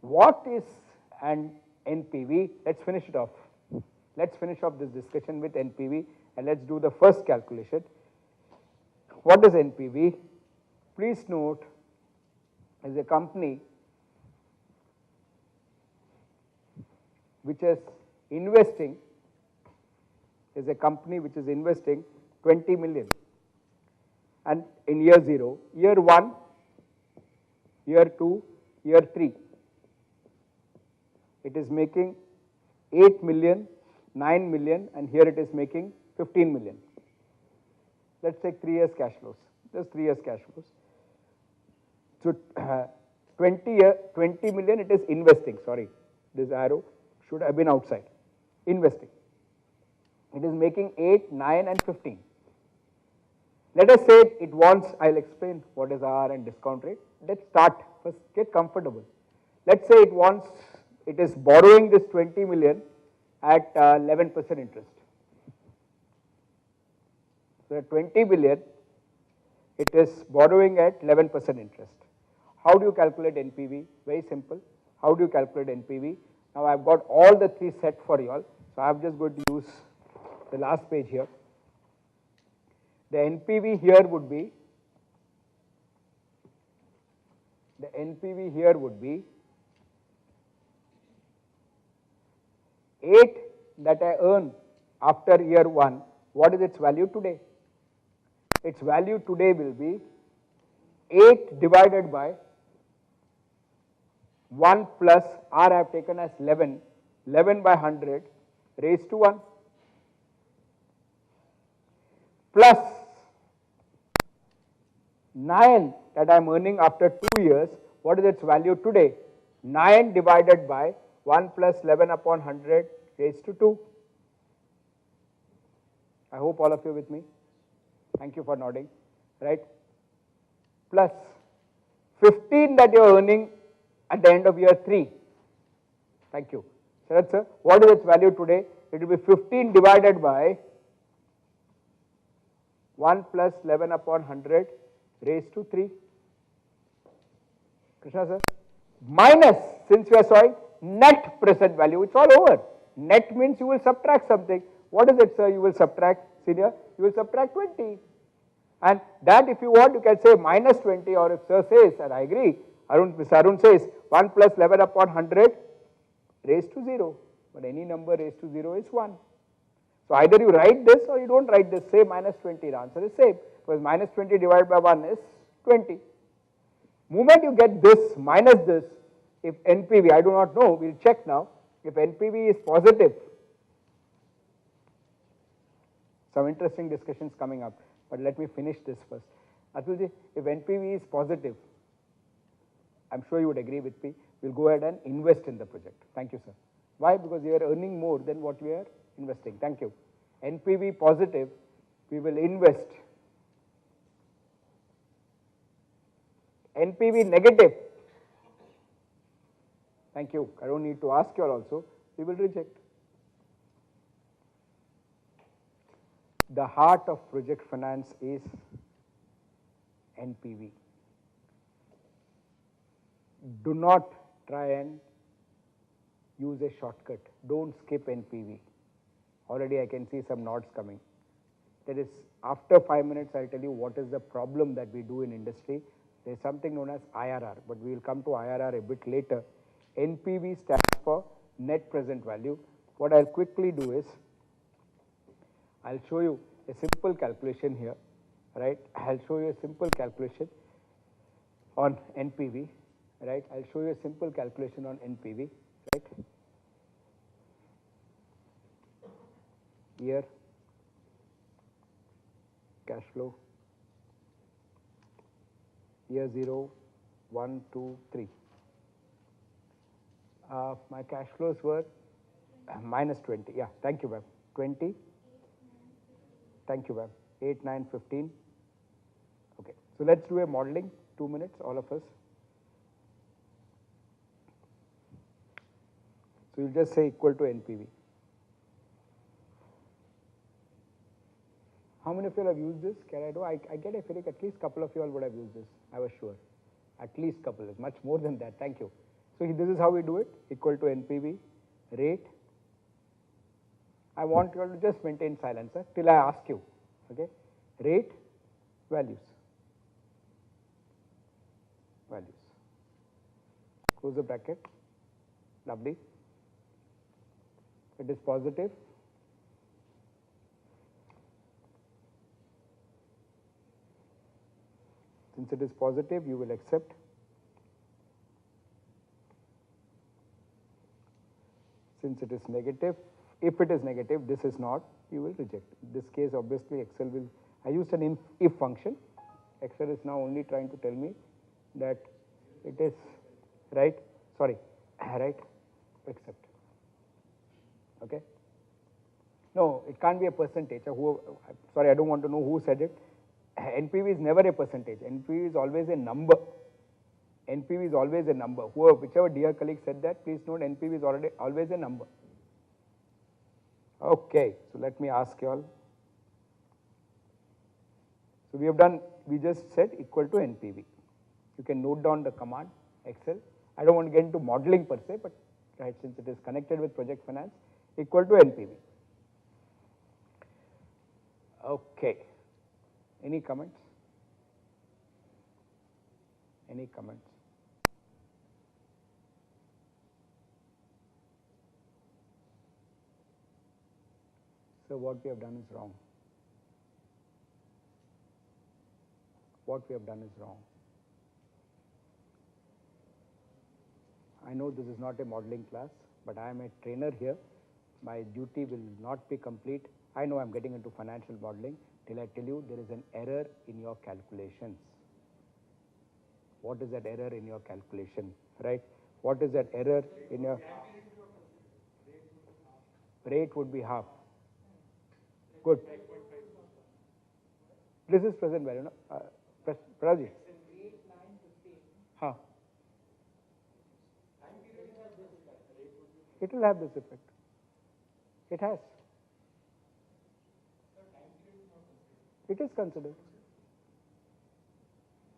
What is an NPV? Let's finish it off. Let's finish off this discussion with NPV and let's do the first calculation. What is NPV? Please note, is a company which is investing, 20 million, and in year 0, year 1, year 2, year 3, it is making 8 million, 9 million, and here it is making 15 million. Let's take 3 years cash flows, just 3 years cash flows. So 20 million it is investing, sorry, this arrow should have been outside, investing. It is making 8, 9 and 15. Let us say it wants, I will explain what is R and discount rate. Let's start, first get comfortable. Let's say it is borrowing this 20 million at 11% interest. So at 20 billion, it is borrowing at 11% interest. How do you calculate NPV? Very simple. How do you calculate NPV? Now I have got all the 3 set for you all. So I am just going to use the last page here. The NPV here would be, 8 that I earn after year 1, what is its value today? Its value today will be 8 divided by 1 plus R I have taken as 11, 11 by 100 raised to 1, plus 9 that I am earning after 2 years, what is its value today? 9 divided by 1 plus 11 upon 100 raised to 2. I hope all of you with me. Thank you for nodding, right? Plus 15 that you are earning at the end of year 3. Thank you. Sarath sir, what is its value today? It will be 15 divided by 1 plus 11 upon 100 raised to 3. Krishna sir, minus, since we are showing net present value, it's all over. Net means you will subtract something. What is it, sir? You will subtract, senior, you will subtract 20. And that, if you want, you can say minus 20, or if sir says, and I agree, Mr. Arun says 1 plus 11 upon 100 raised to 0. But any number raised to 0 is 1. So either you write this or you don't write this, say minus 20, the answer is same, because minus 20 divided by 1 is 20. Moment you get this minus this, if NPV, I do not know, we will check now, if NPV is positive, some interesting discussions coming up, but let me finish this first. Atulji, if NPV is positive, I am sure you would agree with me, we will go ahead and invest in the project. Thank you, sir. Why? Because we are earning more than what we are investing. Thank you. NPV positive, we will invest. NPV negative, thank you, I don't need to ask you all also, we will reject. The heart of project finance is NPV. Do not try and use a shortcut. Don't skip NPV. Already I can see some nods coming. That is, after 5 minutes I will tell you what is the problem that we do in industry. There is something known as IRR, but we will come to IRR a bit later. NPV stands for net present value. What I will quickly do is, I will show you a simple calculation here, right? I will show you a simple calculation on NPV, right? I will show you a simple calculation on NPV, right? Year, cash flow, year 0, 1, 2, 3. My cash flows were minus 20. Yeah, thank you, ma'am. 20. Thank you, ma'am. 8, 9, 15. Okay, so let's do a modeling. 2 minutes, all of us. So you just say equal to NPV. How many of you all have used this? Can I do? I get a feeling at least a couple of you all would have used this. I was sure. At least couple, much more than that. Thank you. So this is how we do it, equal to NPV, rate. I want you all to just maintain silence till I ask you, okay? Rate, values. Close the bracket, lovely. It is positive. Since it is positive, you will accept. Since it is negative, if it is negative, this is not, you will reject. In this case, obviously, Excel will, I used an if function. Excel is now only trying to tell me that it is right, sorry, right, accept. Okay? No, it can't be a percentage. Sorry, I don't want to know who said it. NPV is never a percentage. NPV is always a number. NPV is always a number. Whichever dear colleague said that, please note NPV is always a number. Okay, so let me ask you all. So we have done, we just said equal to NPV. You can note down the command, Excel. I don't want to get into modeling per se, but right, since it is connected with project finance, equal to NPV. Okay. Any comments? Any comments? So what we have done is wrong. What we have done is wrong. I know this is not a modeling class, but I am a trainer here. My duty will not be complete. I know I am getting into financial modeling till I tell you there is an error in your calculations. What is that error in your calculation, right? What is that error in your rate would be half. Good. This is present value, no? Praji. Huh. It will have this effect. It has. It is considered.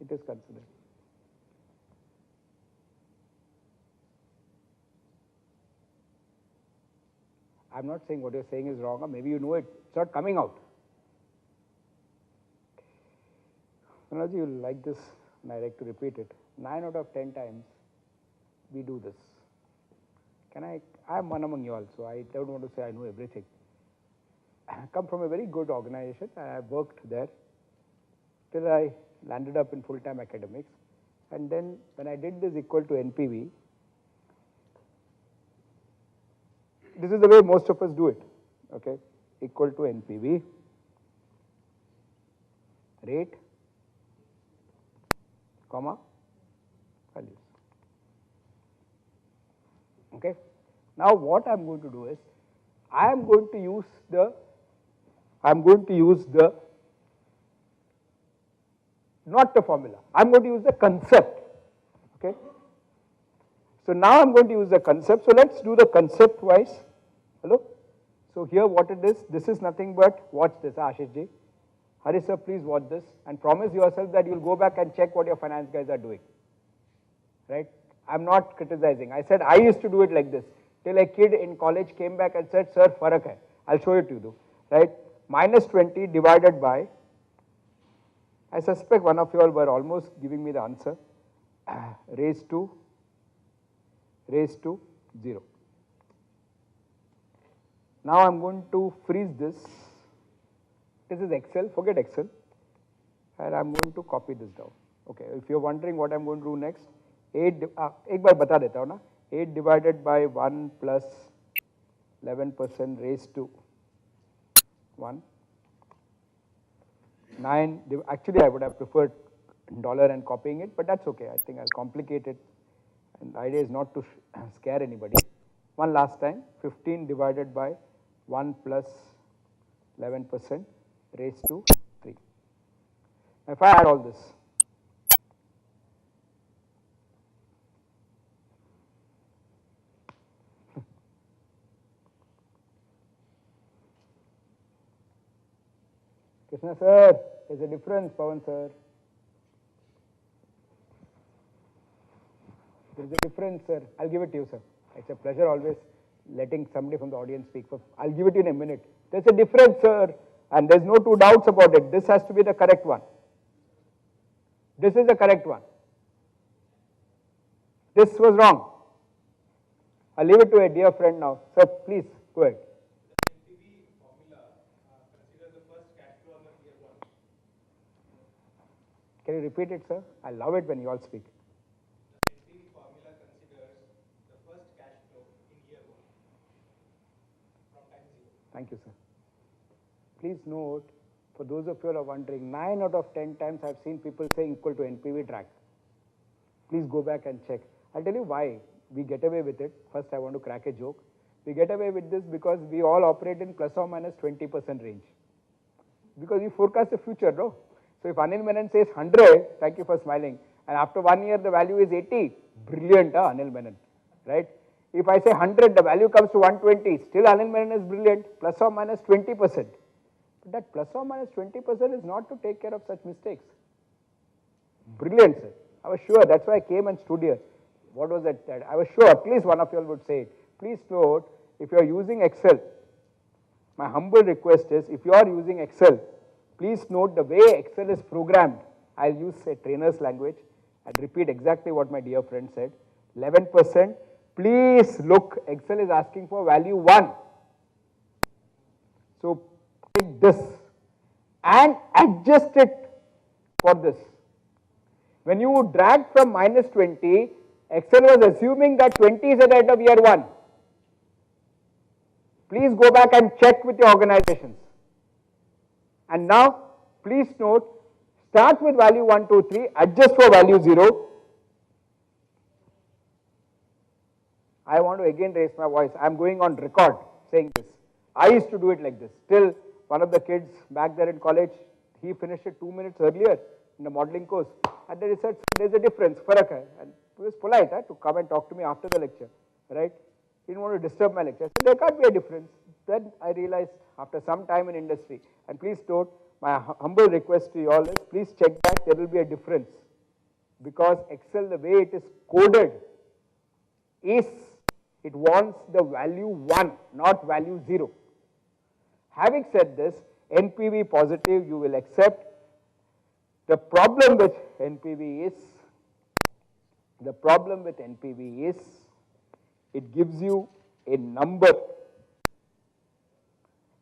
It is considered. I'm not saying what you're saying is wrong, or maybe you know it. It's not coming out. Manoj, you'll like this, and I like to repeat it. 9 out of 10 times, we do this. I'm one among you all, so I don't want to say I know everything. I come from a very good organization, and I worked there till I landed up in full-time academics. And then when I did this equal to NPV, this is the way most of us do it, okay? Equal to NPV, rate, comma, values. Okay? Now what I am going to do is, I am going to use the, not the formula, I am going to use the concept, okay? So now I am going to use the concept, so let's do the concept wise. Hello? So here what it is, this is nothing but, watch this Ashish ji. Hari sir, please watch this and promise yourself that you will go back and check what your finance guys are doing, right? I am not criticizing. I said I used to do it like this, till a kid in college came back and said, sir, farak hai. I'll show it to you, right? Minus 20 divided by, I suspect one of you all were almost giving me the answer, raised to 0. Now I'm going to freeze this. This is Excel, forget Excel, and I'm going to copy this down. Okay, if you're wondering what I'm going to do next, 8 divided by 1 plus 11% raised to 1. 9, actually I would have preferred dollar and copying it, but that's okay. I think I'll complicate it, and the idea is not to scare anybody. One last time, 15 divided by 1 plus 11% raised to 3. Now if I add all this, Krishna sir, there's a difference, Pawan sir. There There's a difference, sir. I'll give it to you, sir. It's a pleasure always letting somebody from the audience speak. I'll give it to you in a minute. There's a difference, sir, and there's no two doubts about it. This has to be the correct one. This is the correct one. This was wrong. I'll leave it to a dear friend now. Sir, please, go ahead. The NPV formula considers the first cash flow of the year 1. Can you repeat it, sir? I love it when you all speak. The NPV formula considers the first cash flow in year 1 from time 0. Thank you, sir. Please note, for those of you who are wondering, 9 out of 10 times I've seen people say equal to NPV drag. Please go back and check. I'll tell you why we get away with it. First, I want to crack a joke. We get away with this because we all operate in plus or minus 20% range. Because you forecast the future, no? So if Anil Menon says 100, thank you for smiling, and after 1 year the value is 80, brilliant, Anil Menon, right? If I say 100, the value comes to 120, still Anil Menon is brilliant, plus or minus 20%. But that plus or minus 20% is not to take care of such mistakes. Brilliant, sir. I was sure, that's why I came and stood here. What was that? I was sure, at least one of you all would say it. Please note, if you are using Excel, my humble request is, if you are using Excel, please note the way Excel is programmed. I'll use a trainer's language and repeat exactly what my dear friend said. 11%, please look, Excel is asking for value 1. So take this and adjust it for this. When you drag from minus 20, Excel was assuming that 20 is at the end of year 1. Please go back and check with your organizations. And now, please note, start with value 1, 2, 3, adjust for value 0. I want to again raise my voice. I am going on record saying this. I used to do it like this. Still, one of the kids back there in college, he finished it 2 minutes earlier in the modeling course. And they said, there's a difference, farak hai. And he was polite to come and talk to me after the lecture, right? He didn't want to disturb my lecture. So there can't be a difference. Then I realized after some time in industry, and please note, my humble request to you all is, please check back, there will be a difference. Because Excel, the way it is coded, is, it wants the value 1, not value 0. Having said this, NPV positive, you will accept. The problem with NPV is, it gives you a number.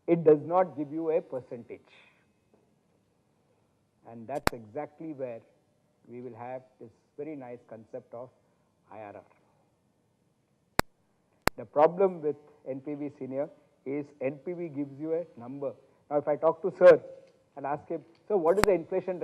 It does not give you a percentage. And that's exactly where we will have this very nice concept of IRR. The problem with NPV senior is NPV gives you a number. Now if I talk to sir and ask him, so what is the inflation rate?